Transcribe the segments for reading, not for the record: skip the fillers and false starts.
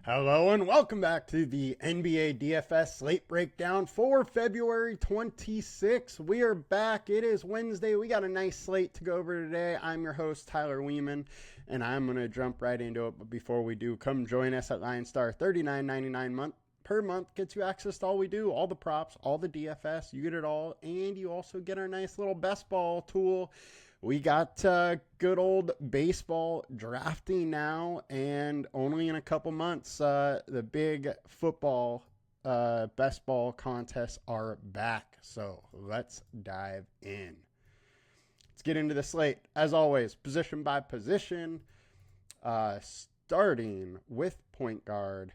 Hello and welcome back to the NBA DFS Slate Breakdown for February 26th. We are back. It is Wednesday. We got a nice slate to go over today. I'm your host, Tyler Wiemann, and I'm going to jump right into it. But before we do, come join us at LionStar. $39.99 per month gets you access to all we do, all the props, all the DFS. You get it all, and you also get our nice little best ball tool. We got good old baseball drafting now, and only in a couple months, the big football best ball contests are back. So let's dive in. Let's get into the slate. As always, position by position, starting with point guard.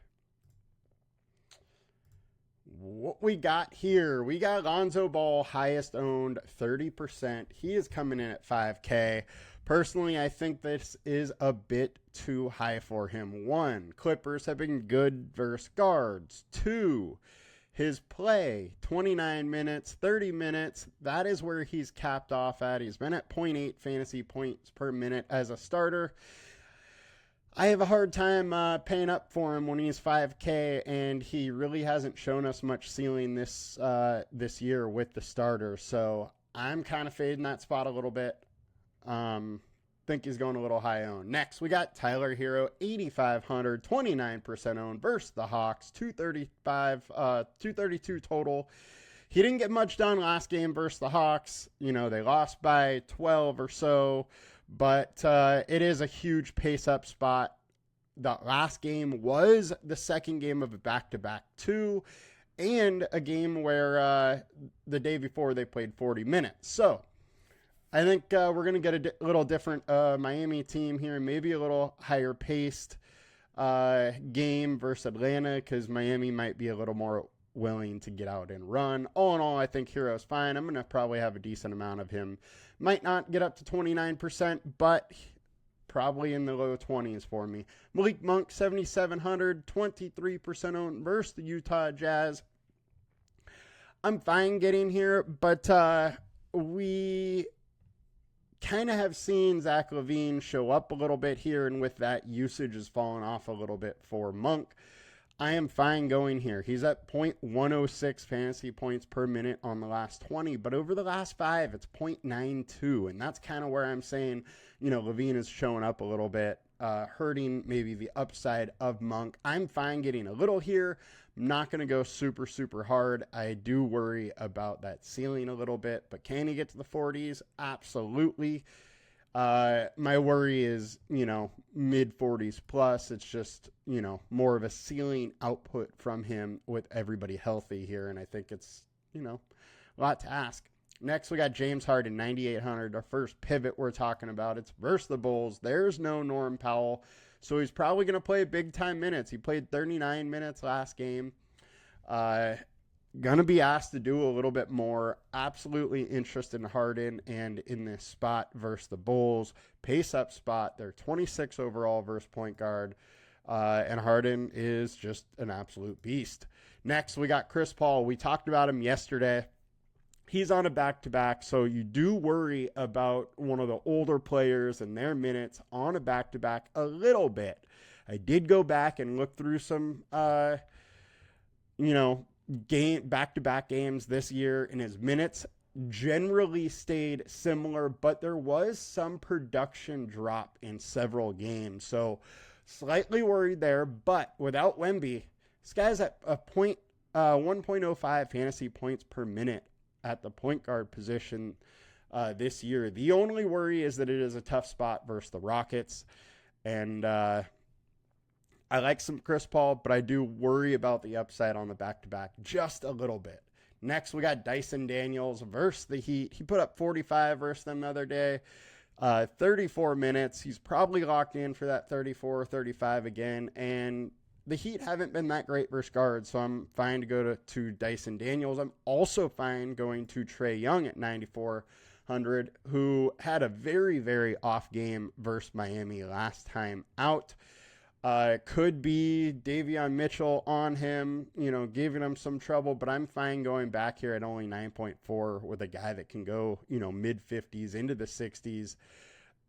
What we got here, we got Lonzo Ball, highest owned, 30%. He is coming in at $5K. Personally, I think this is a bit too high for him. 1, Clippers have been good versus guards. 2, his play, 29 minutes, 30 minutes. That is where he's capped off at. He's been at 0.8 fantasy points per minute as a starter. I have a hard time paying up for him when he's 5K, and he really hasn't shown us much ceiling this year with the starter. So I'm kind of fading that spot a little bit. Think he's going a little high owned. Next, we got Tyler Hero, 8,500, 29% owned versus the Hawks, 232 total. He didn't get much done last game versus the Hawks. You know, they lost by 12 or so. But it is a huge pace-up spot. The last game was the second game of a back-to-back too, and a game where the day before they played 40 minutes. So I think we're going to get a little different Miami team here, maybe a little higher-paced game versus Atlanta, because Miami might be a little more willing to get out and run. All in all, I think Hero's fine. I'm going to probably have a decent amount of him. Might not get up to 29%, but probably in the low 20s for me. Malik Monk, 7,700, 23% owned versus the Utah Jazz. I'm fine getting here, but we kind of have seen Zach LaVine show up a little bit here, and with that, usage has fallen off a little bit for Monk. I am fine going here. He's at 0.106 fantasy points per minute on the last 20, but over the last 5, it's 0.92, and that's kind of where I'm saying, you know, LaVine is showing up a little bit, hurting maybe the upside of Monk. I'm fine getting a little here. I'm not going to go super, super hard. I do worry about that ceiling a little bit, but can he get to the 40s? Absolutely. My worry is, you know, mid 40s plus. It's just, you know, more of a ceiling output from him with everybody healthy here. And I think it's, you know, a lot to ask. Next, we got James Harden, 9,800. Our first pivot we're talking about. It's versus the Bulls. There's no Norm Powell. So he's probably going to play big time minutes. He played 39 minutes last game. Going to be asked to do a little bit more. Absolutely interested in Harden and in this spot versus the Bulls. Pace up spot. They're 26 overall versus point guard. And Harden is just an absolute beast. Next, we got Chris Paul. We talked about him yesterday. He's on a back-to-back, so you do worry about one of the older players and their minutes on a back-to-back a little bit. I did go back and look through some, back-to-back games this year, and his minutes generally stayed similar, but there was some production drop in several games. So slightly worried there, but without Wemby, this guy's at a 1.05 fantasy points per minute at the point guard position this year. The only worry is that it is a tough spot versus the Rockets, and I like some Chris Paul, but I do worry about the upside on the back-to-back just a little bit. Next, we got Dyson Daniels versus the Heat. He put up 45 versus them the other day. 34 minutes. He's probably locked in for that 34 or 35 again. And the Heat haven't been that great versus guards, so I'm fine to go to Dyson Daniels. I'm also fine going to Trae Young at 9,400, who had a very, very off game versus Miami last time out. Could be Davion Mitchell on him, giving him some trouble, but I'm fine going back here at only 9.4 with a guy that can go, mid 50s into the 60s.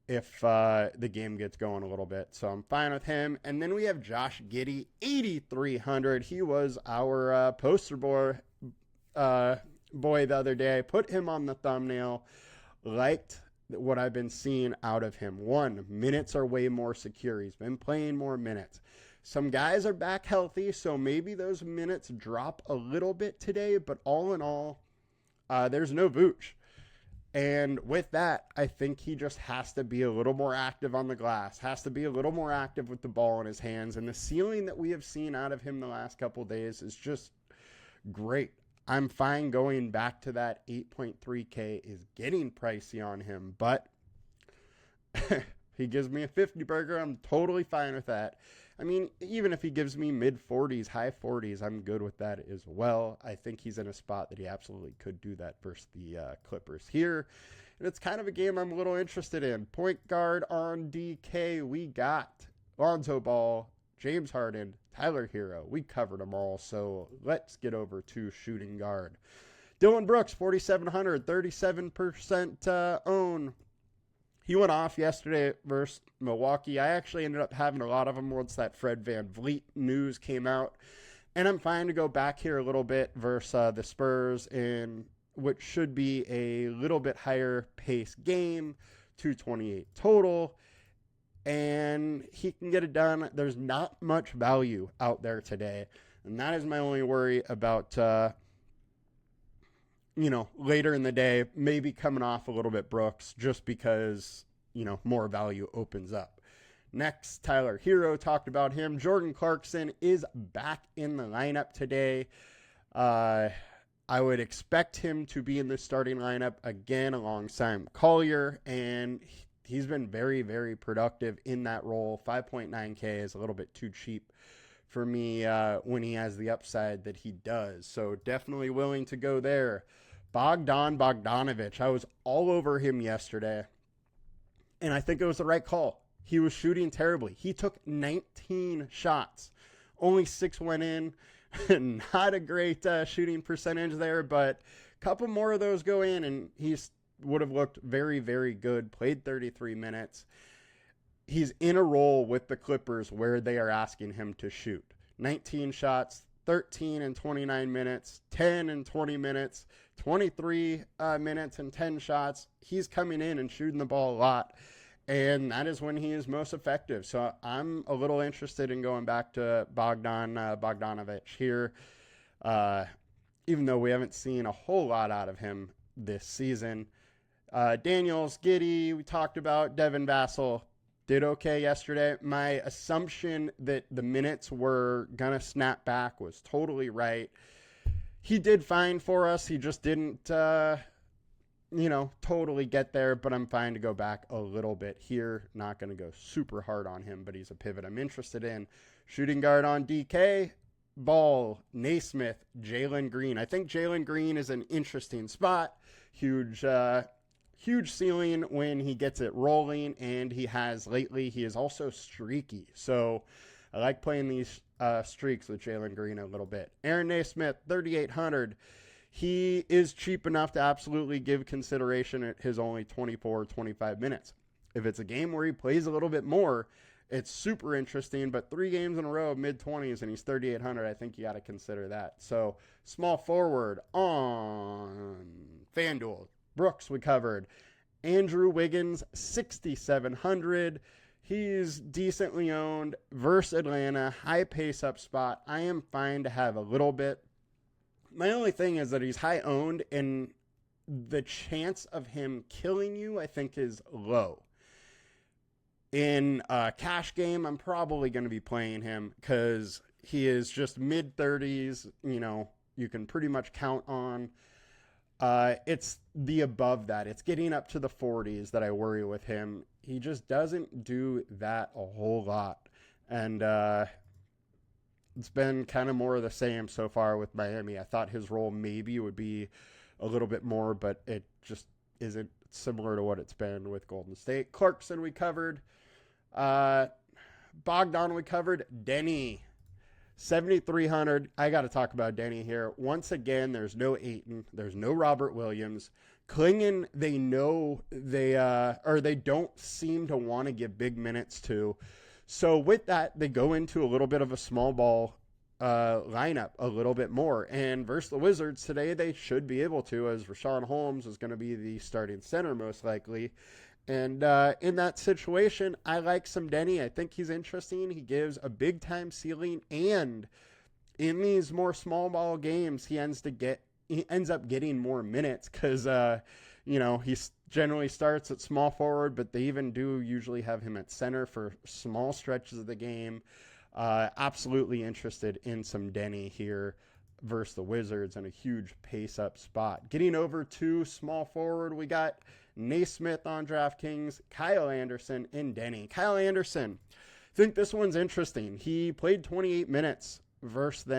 if the game gets going a little bit. So I'm fine with him. And then we have Josh Giddey, 8,300. He was our poster boy the other day. I put him on the thumbnail. Liked what I've been seeing out of him. One, minutes are way more secure. He's been playing more minutes. Some guys are back healthy, so maybe those minutes drop a little bit today, but all in all, there's no Vooch. And with that, I think he just has to be a little more active on the glass, has to be a little more active with the ball in his hands. And the ceiling that we have seen out of him the last couple days is just great. I'm fine going back to that. 8.3K is getting pricey on him, but he gives me a 50 burger. I'm totally fine with that. I mean, even if he gives me mid 40s, high 40s, I'm good with that as well. I think he's in a spot that he absolutely could do that versus the Clippers here. And it's kind of a game I'm a little interested in. Point guard on DK, we got Lonzo Ball, James Harden, Tyler Hero. We covered them all, so let's get over to shooting guard. Dylan Brooks, 4,700, 37% own. He went off yesterday versus Milwaukee. I actually ended up having a lot of them once that Fred VanVleet news came out. And I'm fine to go back here a little bit versus the Spurs in what should be a little bit higher pace game, 228 total. And he can get it done. There's not much value out there today. And that is my only worry about, later in the day, maybe coming off a little bit Brooks just because, more value opens up. Next, Tyler Hero, talked about him. Jordan Clarkson is back in the lineup today. I would expect him to be in the starting lineup again alongside Collier, and he's been very, very productive in that role. 5.9K is a little bit too cheap for me when he has the upside that he does. So definitely willing to go there. Bogdanovic, I was all over him yesterday, and I think it was the right call. He was shooting terribly. He took 19 shots. Only 6 went in. Not a great shooting percentage there, but a couple more of those go in, and he would have looked very, very good. Played 33 minutes. He's in a role with the Clippers where they are asking him to shoot. 19 shots, 13 and 29 minutes, 10 and 20 minutes, 23 minutes and 10 shots. He's coming in and shooting the ball a lot, and that is when he is most effective. So I'm a little interested in going back to Bogdanovic here, even though we haven't seen a whole lot out of him this season. Daniels, Giddey, we talked about. Devin Vassell did okay yesterday. My assumption that the minutes were going to snap back was totally right. He did fine for us. He just didn't, totally get there, but I'm fine to go back a little bit here. Not going to go super hard on him, but he's a pivot I'm interested in. Shooting guard on DK, Ball, Naismith, Jalen Green. I think Jalen Green is an interesting spot. Huge ceiling when he gets it rolling, and he has lately. He is also streaky, so I like playing these streaks with Jalen Green a little bit. Aaron Naismith, 3,800. He is cheap enough to absolutely give consideration at his only 24, 25 minutes. If it's a game where he plays a little bit more, it's super interesting, but 3 games in a row of mid-20s and he's 3,800, I think you got to consider that. So, small forward on FanDuel. Brooks, we covered. Andrew Wiggins, 6,700. He's decently owned versus Atlanta, high pace up spot. I am fine to have a little bit. My only thing is that he's high owned, and the chance of him killing you, I think, is low. In a cash game, I'm probably going to be playing him because he is just mid-30s. You can pretty much count on. It's the above that. It's getting up to the 40s that I worry with him. He just doesn't do that a whole lot. And it's been kind of more of the same so far with Miami. I thought his role maybe would be a little bit more, but it just isn't similar to what it's been with Golden State. Clarkson we covered. Bogdan we covered. Denny, 7,300. I got to talk about Denny here. Once again, there's no Ayton. There's no Robert Williams. Klingon, they know they don't seem to want to give big minutes to. So with that, they go into a little bit of a small ball lineup a little bit more. And versus the Wizards today, they should be able to, as Rashawn Holmes is going to be the starting center most likely. And in that situation, I like some Denny. I think he's interesting. He gives a big-time ceiling. And in these more small ball games, he ends up getting more minutes because, he generally starts at small forward, but they even do usually have him at center for small stretches of the game. Absolutely interested in some Denny here versus the Wizards and a huge pace-up spot. Getting over to small forward, we got Naismith on DraftKings, Kyle Anderson, and Denny. Kyle Anderson, I think this one's interesting. He played 28 minutes versus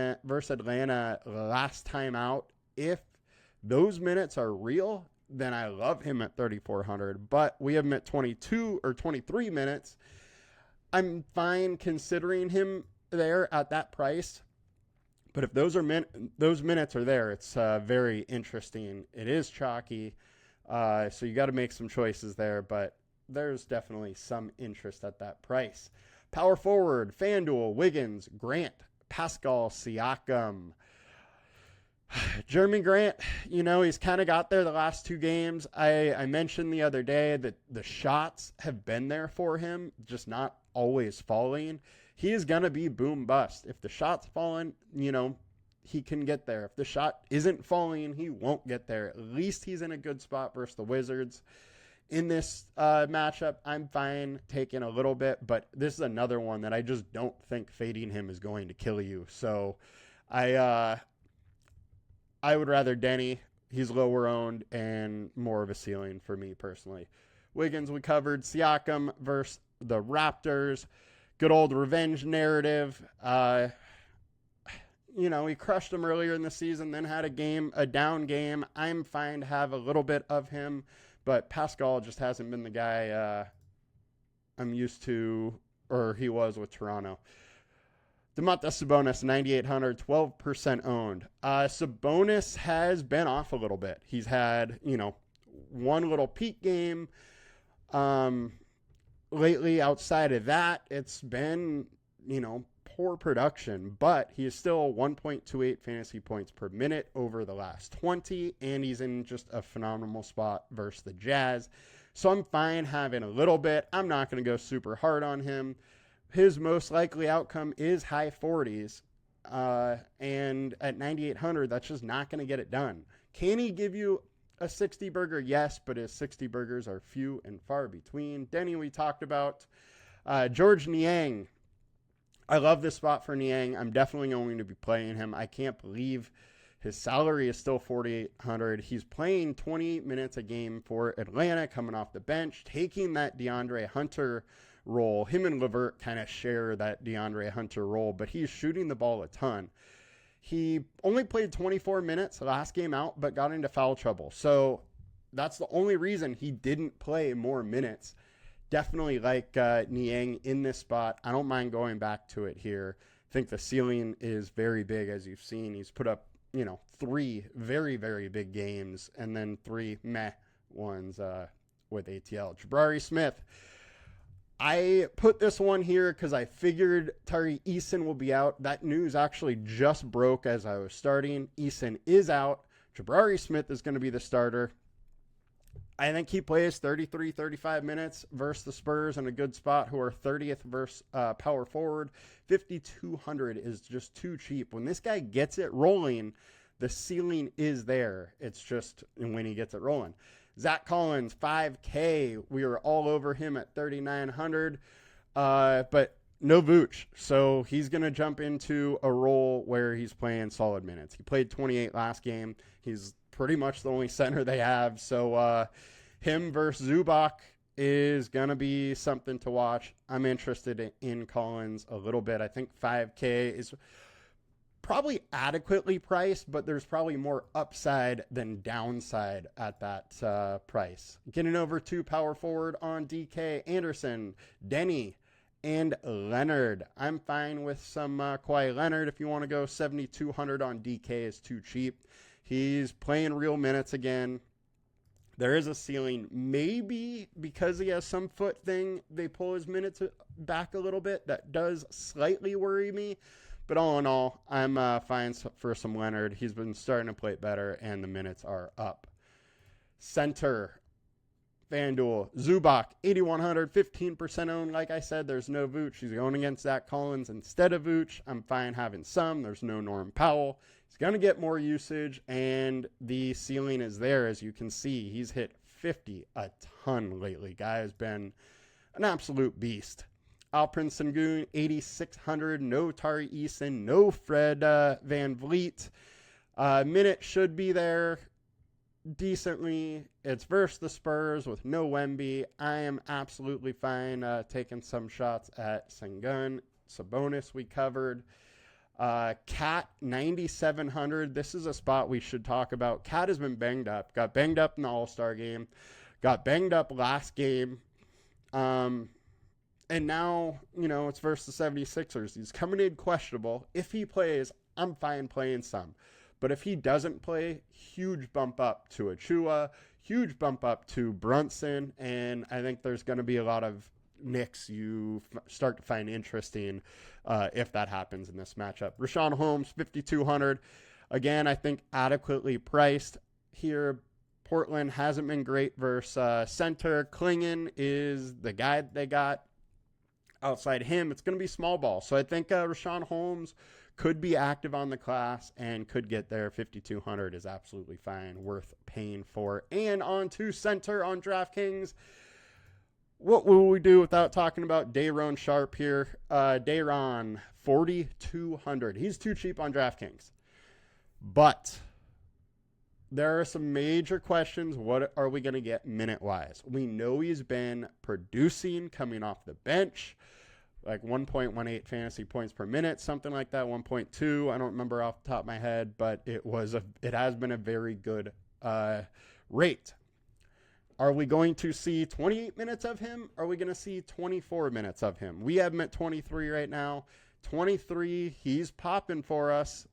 Atlanta last time out. If those minutes are real, then I love him at 3,400. But we have him at 22 or 23 minutes. I'm fine considering him there at that price. But if those minutes are there, it's very interesting. It is chalky. So you got to make some choices there, but there's definitely some interest at that price. Power forward, FanDuel, Wiggins, Grant, Pascal, Siakam. Jeremy Grant, he's kind of got there the last two games. I mentioned the other day that the shots have been there for him, just not always falling. He is going to be boom bust. If the shot's falling, he can get there. If the shot isn't falling, he won't get there. At least he's in a good spot versus the Wizards. In this matchup, I'm fine taking a little bit, but this is another one that I just don't think fading him is going to kill you. So I would rather Denny. He's lower owned and more of a ceiling for me personally. Wiggins, we covered. Siakam versus the Raptors. Good old revenge narrative. He crushed them earlier in the season, then had a down game. I'm fine to have a little bit of him, but Pascal just hasn't been the guy I'm used to, or he was with Toronto. Domantas Sabonis, 9,800, 12% owned. Sabonis has been off a little bit. He's had, one little peak game. Lately, outside of that, it's been, poor production, but he is still 1.28 fantasy points per minute over the last 20, and he's in just a phenomenal spot versus the Jazz. So I'm fine having a little bit. I'm not going to go super hard on him. His most likely outcome is high 40s, and at 9,800, that's just not going to get it done. Can he give you a 60 burger? Yes, but his 60 burgers are few and far between. Denny, we talked about. George Niang. I love this spot for Niang. I'm definitely going to be playing him. I can't believe his salary is still 4,800. He's playing 28 minutes a game for Atlanta, coming off the bench, taking that DeAndre Hunter role. Him and LeVert kind of share that DeAndre Hunter role, but he's shooting the ball a ton. He only played 24 minutes last game out, but got into foul trouble. So that's the only reason he didn't play more minutes. Definitely like Niang in this spot. I don't mind going back to it here. I think the ceiling is very big, as you've seen. He's put up, 3 very, very big games and then 3 meh ones with ATL. Jabari Smith. I put this one here because I figured Tari Eason will be out. That news actually just broke as I was starting. Eason is out. Jabari Smith is going to be the starter. I think he plays 33, 35 minutes versus the Spurs in a good spot, who are 30th versus power forward. 5,200 is just too cheap. When this guy gets it rolling, the ceiling is there. It's just when he gets it rolling. Zach Collins, 5K. We were all over him at 3,900, but no Vooch. So he's going to jump into a role where he's playing solid minutes. He played 28 last game. He's pretty much the only center they have. So him versus Zubac is going to be something to watch. I'm interested in Collins a little bit. I think 5K is probably adequately priced, but there's probably more upside than downside at that price. Getting over to power forward on DK, Anderson, Denny, and Leonard. I'm fine with some Kawhi Leonard. If you want to go 7,200 on DK is too cheap. He's playing real minutes again. There is a ceiling. Maybe because he has some foot thing, they pull his minutes back a little bit. That does slightly worry me. But all in all, I'm fine for some Leonard. He's been starting to play better, and the minutes are up. Center, FanDuel, Zubac, 8,100, 15% owned. Like I said, there's no Vooch. He's going against Zach Collins instead of Vooch. I'm fine having some. There's no Norm Powell. He's going to get more usage, and the ceiling is there. As you can see, he's hit 50 a ton lately. Guy has been an absolute beast. Alperen Sengun, 8,600. No Tari Eason. No Fred Van Vliet. Minute should be there decently. It's versus the Spurs with no Wemby. I am absolutely fine taking some shots at Sengun. Sabonis we covered. Cat, 9,700. This is a spot we should talk about. Cat has been banged up. Got banged up in the All-Star game. Got banged up last game. And now, it's versus the 76ers. He's coming in questionable. If he plays, I'm fine playing some. But if he doesn't play, huge bump up to Achua, huge bump up to Brunson, and I think there's going to be a lot of Knicks you start to find interesting if that happens in this matchup. Richaun Holmes, 5,200. Again, I think adequately priced here. Portland hasn't been great versus center. Klingon is the guy that they got. Outside him, it's going to be small ball. So I think Richaun Holmes could be active on the class and could get there. 5,200 is absolutely fine, worth paying for. And on to center on DraftKings. What will we do without talking about Day'Ron Sharpe here? Day'Ron, 4,200. He's too cheap on DraftKings. But there are some major questions. What are we going to get minute-wise? We know he's been producing coming off the bench, like 1.18 fantasy points per minute, something like that, 1.2. I don't remember off the top of my head, but it has been a very good rate. Are we going to see 28 minutes of him? Are we going to see 24 minutes of him? We have him at 23 right now. 23, he's popping for us.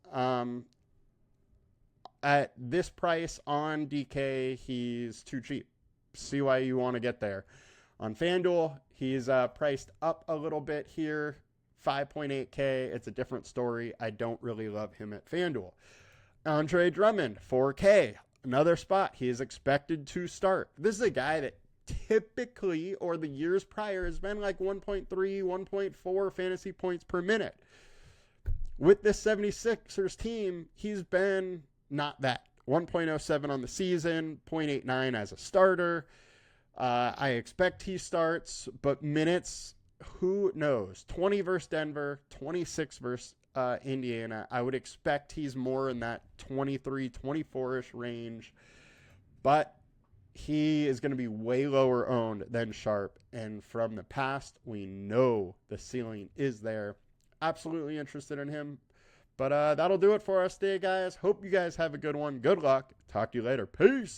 At this price on DK, he's too cheap. See why you want to get there. On FanDuel, he's priced up a little bit here, 5.8K. It's a different story. I don't really love him at FanDuel. Andre Drummond, 4K. Another spot he is expected to start. This is a guy that typically, or the years prior, has been like 1.3, 1.4 fantasy points per minute. With this 76ers team, he's been not that. 1.07 on the season, 0.89 as a starter. I expect he starts, but minutes, who knows? 20 versus Denver, 26 versus Indiana. I would expect he's more in that 23, 24-ish range, but he is going to be way lower owned than Sharpe, and from the past, we know the ceiling is there. Absolutely interested in him, but that'll do it for us today, guys. Hope you guys have a good one. Good luck. Talk to you later. Peace.